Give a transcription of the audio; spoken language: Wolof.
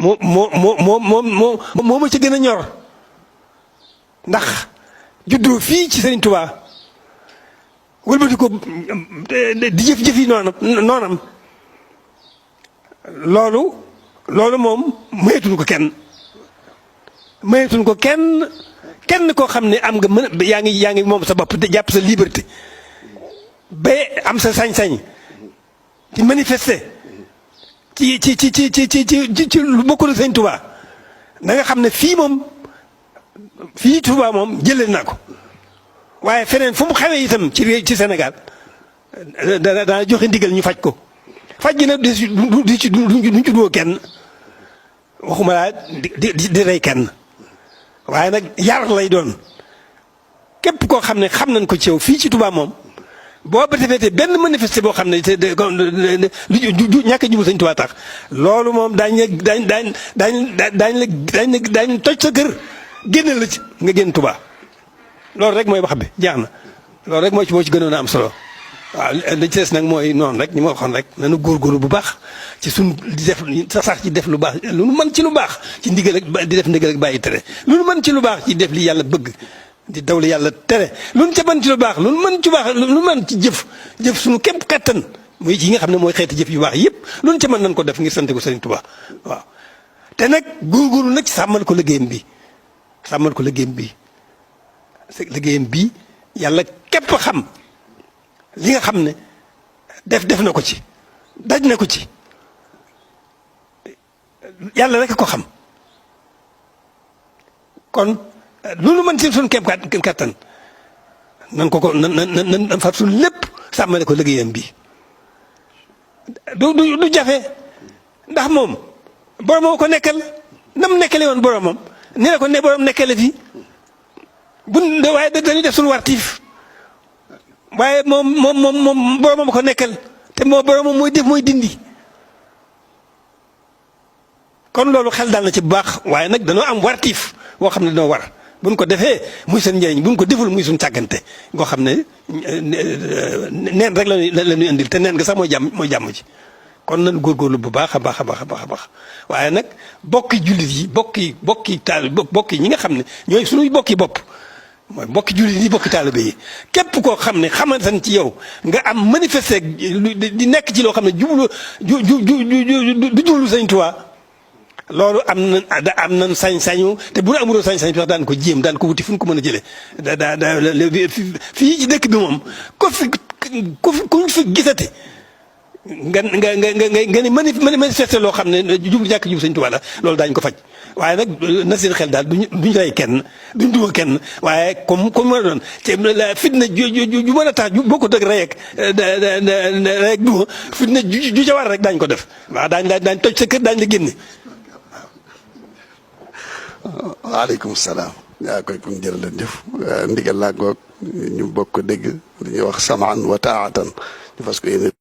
moo ma ci gën a ñor ndax juddoo fii ci Sëriñ Tuubaa wëlbati ko di jëf-jëf yi noonam loolu moom mayetuñ ko kenn koo xam ne am nga yaa ngi moom sa bopp te jàpp sa liberté ba am sa sañ-sañ ci manifester ci lu bokkul Sëñ Tuubaa na nga xam ne fii Tuubaa moom jëlee naa ko waaye feneen fu mu xewee itam ci Sénégal dana joxe ndigal ñu faj ko faj gi nag duñ ci doo kenn waxuma laa di rey kenn waaye nag yar lay doon képp koo xam ne xam nañ ko ci yow fii ci Touba moom boo ba defee benn manifester boo xam ne lu ñàkk a jublu Sëñ Touba tax loolu moom daañu toj sa kër génne la ci nga génn Touba loolu rek mooy wax bi jeex na loolu rek moo ci gënoon a am solo waaw li ci des nag mooy noonu rek ñi ma waxoon rek nañu góorgóorlu bu baax ci suñ di def sax ci def lu baax lu nu mën ci lu baax ci ndigal ak di def ndigal ak bàyyi tere lu nu mën ci lu baax ci def li yàlla bëgg di daw li yàlla tere lu nu ca mën ci lu baax lu nu mën ci baax lu nu mën ci jëf suñu képp kattan muy yi nga xam ne mooy xeeti jëf yu baax yëpp lu nu ca mën nañ ko def ngir sant ko Sëriñ Tuubaa waaw te nag góorgóorlu nag sàmmal ko liggéeyam bi yàlla képp xam li nga xam ne def na ko ci daj na ko ci yàlla rek ko xam kon loolu mën ci suñu kéem kattan nan fab suñu lépp sàmmale ko liggéeyam bi du jafe ndax moom boromam ko nekkal nam nekkale woon boromam ni la ko ne borom nekkale fii waaye dañuy def suñu wartiif waaye moom boromam ko nekkal te moo boromam mooy def mooy dindi kon loolu xel daal na ci bu baax waaye nag danoo am wartiif boo xam ne danoo war buñ ko defee muy seen njëriñ buñ ko deful muy suñ càggante ngoo xam ne neen rek la ñuy indil te neen nga sax mooy jàmm ci kon nañ góorgóorlu bu baax a baax waaye nag bokki jullit yi bokki taal bokki ñi nga xam ne ñooy suñuy bokki bopp mooy bokki jullit yi bokki taalibe yi képp koo xam ne xamante ne ci yow nga am manifester di nekk ci loo xam ne du jublu Sëñ Tuubaa loolu am nañ sañ-sañu te bu amuloo sañ-sañ sax daan ko jéem daan ko wuti fu ñu ko mën a jëlee fii ci dëkk bi moom ku fi gisati nga ni manifester loo xam ne ñàkk jublu Sëñ Tuubaa la loolu daañu ko faj waaye nag na seen xel daal duñ rey kenn duñ duma kenn waaye comme mën a doon te fitna ju mën a tax boo ko dëgg rey ak duma fitna ju ca war rek daañu ko def waaw daañ toj sa kër daañu la génne. waaleykum salaam. yaa koy kon jërëjëf ndigal laa ngoog ñu bokk ko dégg li ñuy wax samaan wa taatan ñu fas ko yéene